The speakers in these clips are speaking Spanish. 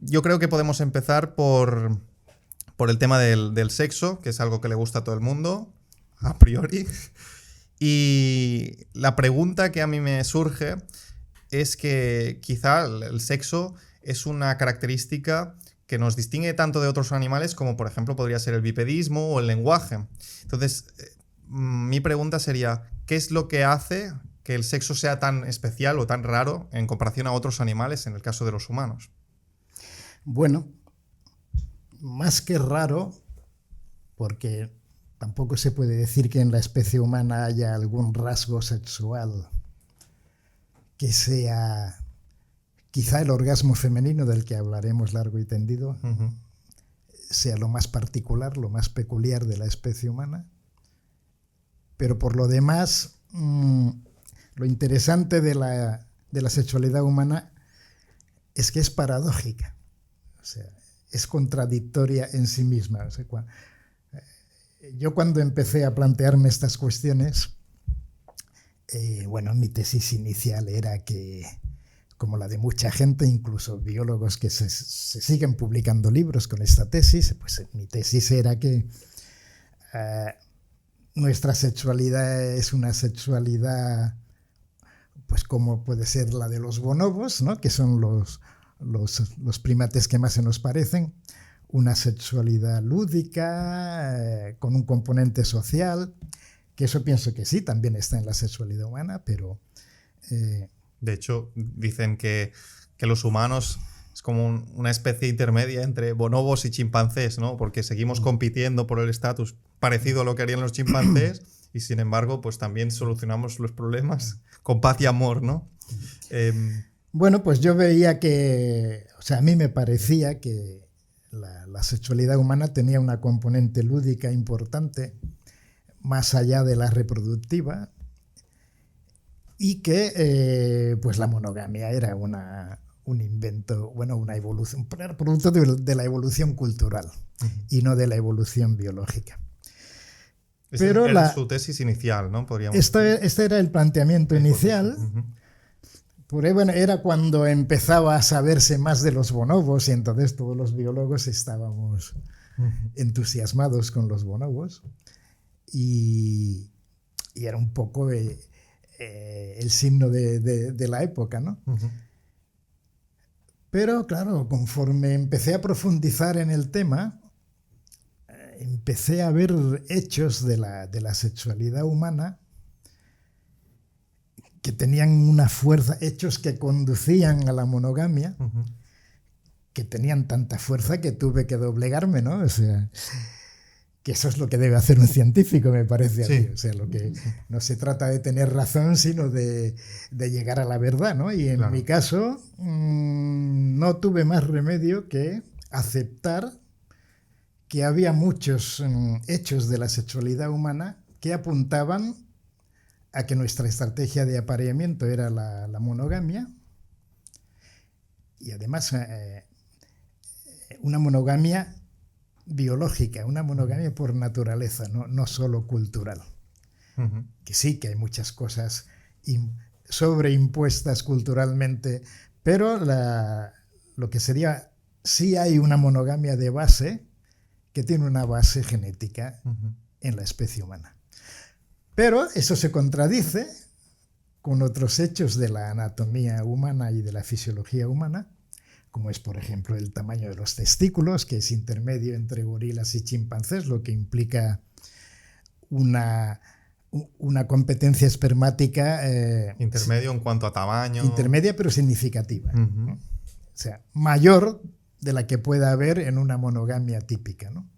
yo creo que podemos empezar por el tema del sexo, que es algo que le gusta a todo el mundo, a priori. Y la pregunta que a mí me surge es que quizá el sexo es una característica que nos distingue tanto de otros animales como, por ejemplo, podría ser el bipedismo o el lenguaje. Entonces, mi pregunta sería, ¿qué es lo que hace que el sexo sea tan especial o tan raro en comparación a otros animales, en el caso de los humanos? Bueno, más que raro, porque tampoco se puede decir que en la especie humana haya algún rasgo sexual que sea quizá el orgasmo femenino, del que hablaremos largo y tendido, sea lo más particular, lo más peculiar de la especie humana. Pero por lo demás, lo interesante de la sexualidad humana es que es paradójica, o sea, es contradictoria en sí misma. O sea, yo cuando empecé a plantearme estas cuestiones, mi tesis inicial era que, como la de mucha gente, incluso biólogos que se siguen publicando libros con esta tesis, pues mi tesis era que nuestra sexualidad es una sexualidad, pues como puede ser la de los bonobos, ¿no? Que son los primates que más se nos parecen, una sexualidad lúdica, con un componente social, que eso pienso que sí, también está en la sexualidad humana, pero... De hecho, dicen que los humanos es como una especie intermedia entre bonobos y chimpancés, ¿no? Porque seguimos compitiendo por el estatus parecido a lo que harían los chimpancés y, sin embargo, pues también solucionamos los problemas con paz y amor, ¿no? Bueno, pues yo veía que... O sea, a mí me parecía que la sexualidad humana tenía una componente lúdica importante, más allá de la reproductiva, y que pues la monogamia era un invento, una evolución, producto de la evolución cultural y no de la evolución biológica. Pero era su tesis inicial, ¿no? Este era el planteamiento inicial. Por ahí, era cuando empezaba a saberse más de los bonobos y entonces todos los biólogos estábamos entusiasmados con los bonobos y era un poco... el signo de la época, ¿no? Pero claro, conforme empecé a profundizar en el tema, empecé a ver hechos de la sexualidad humana que tenían una fuerza, hechos que conducían a la monogamia, que tenían tanta fuerza que tuve que doblegarme, ¿no? O sea, que eso es lo que debe hacer un científico, me parece a mí. O sea, lo que no se trata de tener razón, sino de llegar a la verdad, ¿no? Y en mi caso no tuve más remedio que aceptar que había muchos hechos de la sexualidad humana que apuntaban a que nuestra estrategia de apareamiento era la monogamia y además una monogamia biológica, una monogamia por naturaleza, no solo cultural. Que sí, que hay muchas cosas sobreimpuestas culturalmente, pero lo que sería, sí hay una monogamia de base que tiene una base genética en la especie humana. Pero eso se contradice con otros hechos de la anatomía humana y de la fisiología humana, como es, por ejemplo, el tamaño de los testículos, que es intermedio entre gorilas y chimpancés, lo que implica una competencia espermática... intermedio en cuanto a tamaño. Intermedia, pero significativa. ¿No? O sea, mayor de la que pueda haber en una monogamia típica, ¿no?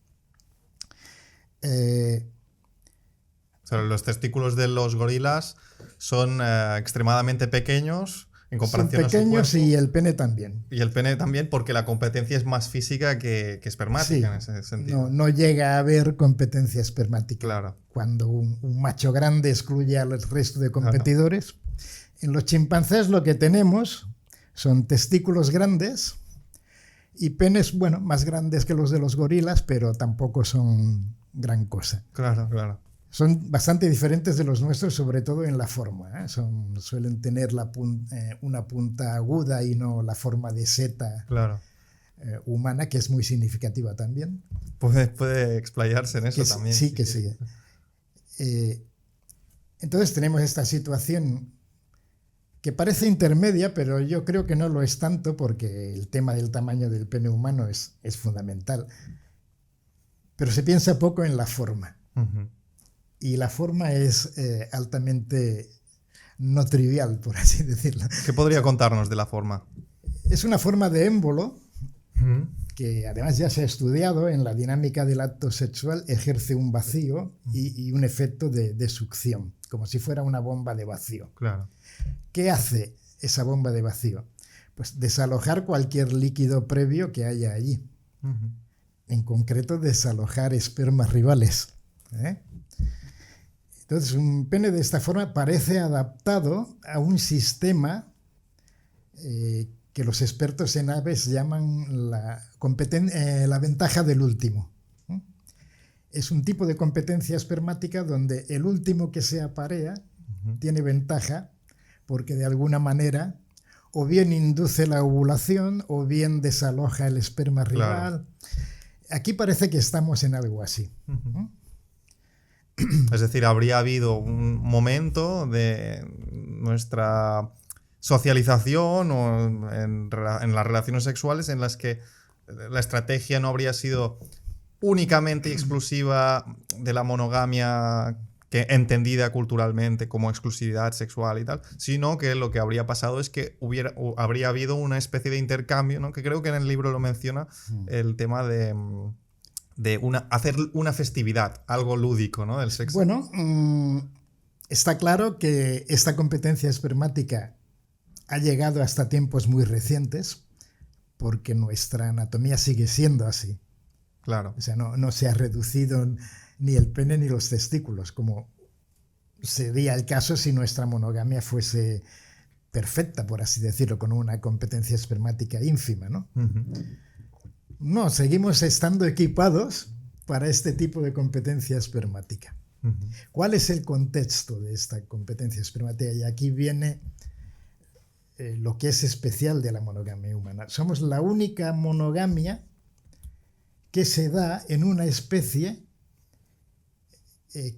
O sea, los testículos de los gorilas son extremadamente pequeños en comparación a su cuerpo. Son pequeños y el pene también. Y el pene también, porque la competencia es más física que espermática, en ese sentido. No llega a haber competencia espermática. Claro. Cuando un macho grande excluye al resto de competidores. Claro. En los chimpancés lo que tenemos son testículos grandes y penes, más grandes que los de los gorilas, pero tampoco son gran cosa. Claro, claro. Son bastante diferentes de los nuestros, sobre todo en la forma, ¿eh? Suelen tener una punta aguda y no la forma de seta humana, que es muy significativa también. Puede explayarse en eso también. Sí, que sí. Entonces tenemos esta situación que parece intermedia, pero yo creo que no lo es tanto, porque el tema del tamaño del pene humano es fundamental. Pero se piensa poco en la forma. Uh-huh. Y la forma es altamente no trivial, por así decirlo. ¿Qué podría contarnos de la forma? Es una forma de émbolo, que además ya se ha estudiado en la dinámica del acto sexual, ejerce un vacío y un efecto de succión, como si fuera una bomba de vacío. Claro. ¿Qué hace esa bomba de vacío? Pues desalojar cualquier líquido previo que haya allí. Uh-huh. En concreto, desalojar espermas rivales. Entonces, un pene de esta forma parece adaptado a un sistema que los expertos en aves llaman la ventaja del último. Es un tipo de competencia espermática donde el último que se aparea tiene ventaja porque de alguna manera o bien induce la ovulación o bien desaloja el esperma rival. Claro. Aquí parece que estamos en algo así. Uh-huh. Es decir, habría habido un momento de nuestra socialización o en las relaciones sexuales en las que la estrategia no habría sido únicamente y exclusiva de la monogamia entendida culturalmente como exclusividad sexual y tal, sino que lo que habría pasado es que habría habido una especie de intercambio, ¿no? Que creo que en el libro lo menciona, el tema de hacer una festividad, algo lúdico, ¿no? Del sexo. Bueno, está claro que esta competencia espermática ha llegado hasta tiempos muy recientes, porque nuestra anatomía sigue siendo así. Claro. O sea, no se ha reducido ni el pene ni los testículos, como sería el caso si nuestra monogamia fuese perfecta, por así decirlo, con una competencia espermática ínfima, ¿no? Uh-huh. No, seguimos estando equipados para este tipo de competencia espermática. Uh-huh. ¿Cuál es el contexto de esta competencia espermática? Y aquí viene lo que es especial de la monogamia humana. Somos la única monogamia que se da en una especie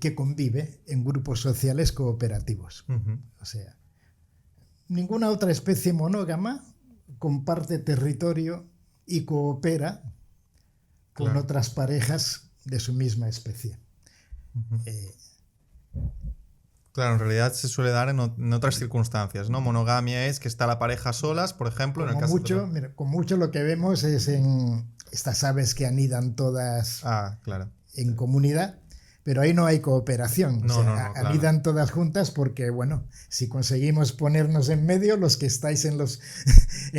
que convive en grupos sociales cooperativos. Uh-huh. O sea, ninguna otra especie monógama comparte territorio y coopera con otras parejas de su misma especie. Uh-huh. Claro, en realidad se suele dar en otras circunstancias, ¿no? Monogamia es que está la pareja solas, por ejemplo. Como en el caso mucho, mira, con mucho lo que vemos es en estas aves que anidan todas en comunidad, pero ahí no hay cooperación. Anidan todas juntas porque, bueno, si conseguimos ponernos en medio, los que estáis en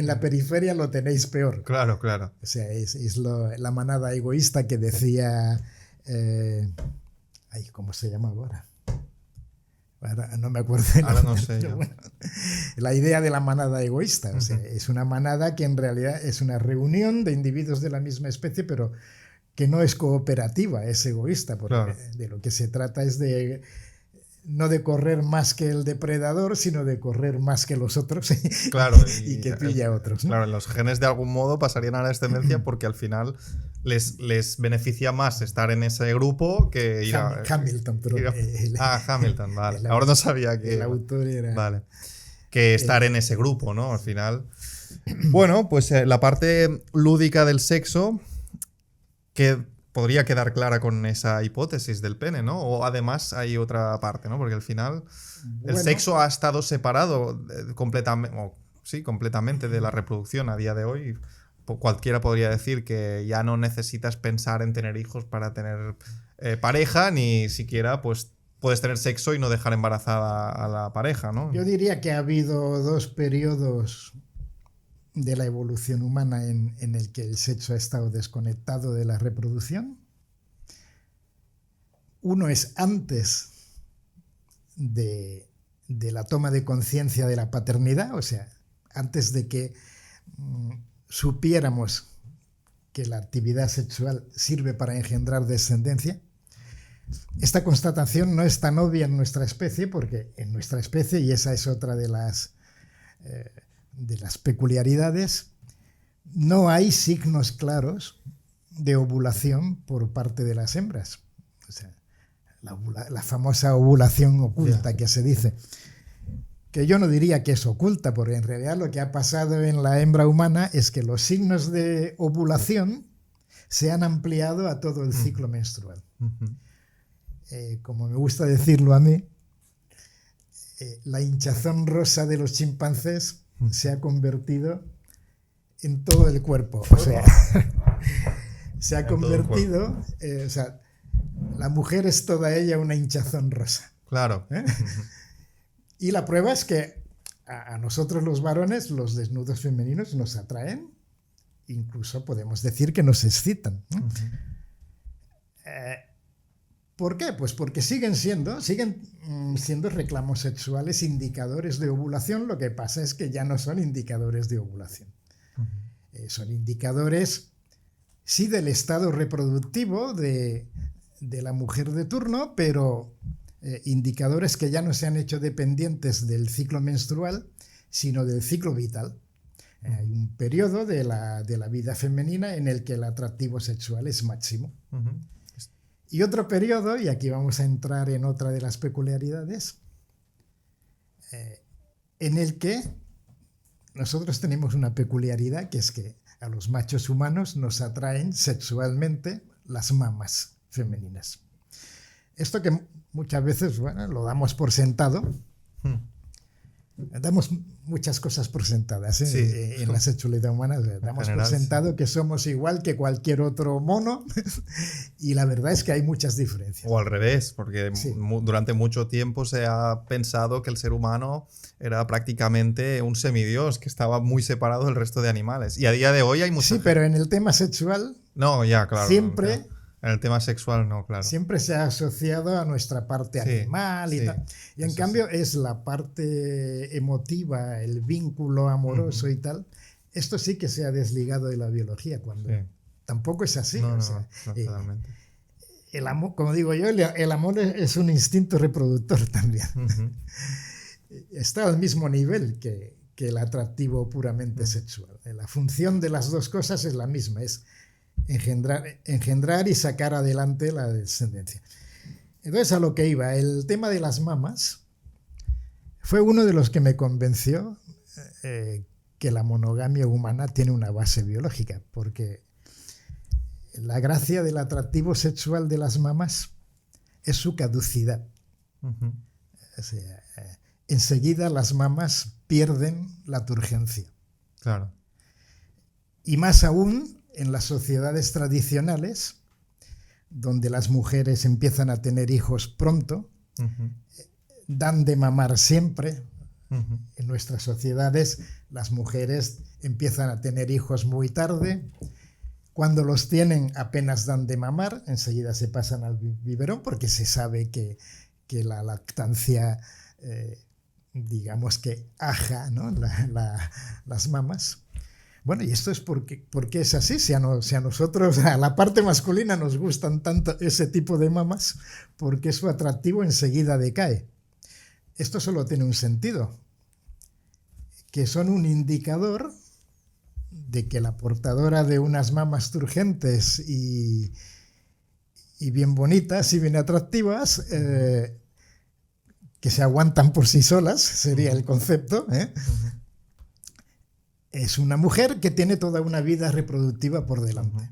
la periferia lo tenéis peor. Claro. O sea, es la manada egoísta que decía... ¿cómo se llama ahora? Ahora no me acuerdo. Ahora no sé yo. Bueno, la idea de la manada egoísta. O sea, es una manada que en realidad es una reunión de individuos de la misma especie, pero que no es cooperativa, es egoísta, porque de lo que se trata es no de correr más que el depredador, sino de correr más que los otros y que pilla a otros, ¿no? Claro, los genes de algún modo pasarían a la descendencia porque al final les beneficia más estar en ese grupo que ir a... Hamilton, pero... Hamilton, vale. Ahora no sabía que... El autor era... Vale. Que estar en ese grupo, ¿no? Al final... Bueno, pues la parte lúdica del sexo que podría quedar clara con esa hipótesis del pene, ¿no? O además hay otra parte, ¿no? Porque al final el sexo ha estado separado completamente de la reproducción a día de hoy. Cualquiera podría decir que ya no necesitas pensar en tener hijos para tener pareja, ni siquiera pues puedes tener sexo y no dejar embarazada a la pareja, ¿no? Yo diría que ha habido dos periodos de la evolución humana en el que el sexo ha estado desconectado de la reproducción. Uno es antes de la toma de conciencia de la paternidad, o sea, antes de que supiéramos que la actividad sexual sirve para engendrar descendencia. Esta constatación no es tan obvia en nuestra especie, porque en nuestra especie, y esa es otra de las peculiaridades, no hay signos claros de ovulación por parte de las hembras. O sea, la famosa ovulación oculta que se dice. Que yo no diría que es oculta, porque en realidad lo que ha pasado en la hembra humana es que los signos de ovulación se han ampliado a todo el ciclo menstrual. Como me gusta decirlo a mí, la hinchazón rosa de los chimpancés se ha convertido en todo el cuerpo. O sea, se ha convertido, o sea, la mujer es toda ella una hinchazón rosa. Claro. Y la prueba es que a nosotros los varones los desnudos femeninos nos atraen, incluso podemos decir que nos excitan. ¿Por qué? Pues porque siguen siendo reclamos sexuales indicadores de ovulación. Lo que pasa es que ya no son indicadores de ovulación. Son indicadores, sí, del estado reproductivo de la mujer de turno, pero indicadores que ya no se han hecho dependientes del ciclo menstrual, sino del ciclo vital. Hay un periodo de la vida femenina en el que el atractivo sexual es máximo. Y otro periodo, y aquí vamos a entrar en otra de las peculiaridades, en el que nosotros tenemos una peculiaridad, que es que a los machos humanos nos atraen sexualmente las mamas femeninas. Esto que muchas veces, bueno, lo damos por sentado. Damos muchas cosas por sentadas, ¿eh? Sí. En la sexualidad humana damos general, por sentado que somos igual que cualquier otro mono y la verdad es que hay muchas diferencias. O al revés, porque durante mucho tiempo se ha pensado que el ser humano era prácticamente un semidios que estaba muy separado del resto de animales. Y a día de hoy hay mucha gente. Pero en el tema sexual siempre... Claro. En el tema sexual no, claro. Siempre se ha asociado a nuestra parte animal y tal. Y en cambio es la parte emotiva, el vínculo amoroso y tal. Esto sí que se ha desligado de la biología, cuando tampoco es así. No, o sea, no, totalmente. El amor, como digo yo, el amor es un instinto reproductor también. Está al mismo nivel que el atractivo puramente sexual. La función de las dos cosas es la misma, es engendrar y sacar adelante la descendencia. Entonces, a lo que iba, el tema de las mamas fue uno de los que me convenció que la monogamia humana tiene una base biológica, porque la gracia del atractivo sexual de las mamas es su caducidad. O sea, enseguida las mamas pierden la turgencia. Claro. Y más aún en las sociedades tradicionales, donde las mujeres empiezan a tener hijos pronto, dan de mamar siempre. En nuestras sociedades las mujeres empiezan a tener hijos muy tarde. Cuando los tienen apenas dan de mamar, enseguida se pasan al biberón porque se sabe que la lactancia, digamos que aja, ¿no? las mamas. Bueno, y esto es porque es así. Si a nosotros, a la parte masculina, nos gustan tanto ese tipo de mamas, porque su atractivo enseguida decae. Esto solo tiene un sentido, que son un indicador de que la portadora de unas mamas turgentes y bien bonitas y bien atractivas, que se aguantan por sí solas, sería el concepto, es una mujer que tiene toda una vida reproductiva por delante.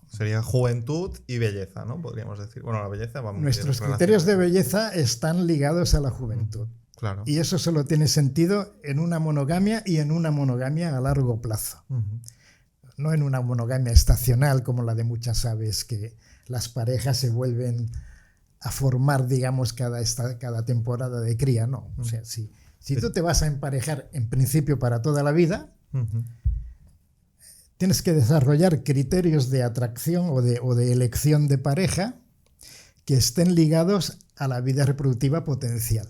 Sería juventud y belleza, ¿no? Podríamos decir. Bueno, la belleza va muy Nuestros criterios de belleza están ligados a la juventud. Claro. Y eso solo tiene sentido en una monogamia y en una monogamia a largo plazo. No en una monogamia estacional como la de muchas aves, que las parejas se vuelven a formar, digamos, cada temporada de cría. No. O sea, si tú te vas a emparejar en principio para toda la vida, tienes que desarrollar criterios de atracción o de elección de pareja que estén ligados a la vida reproductiva potencial.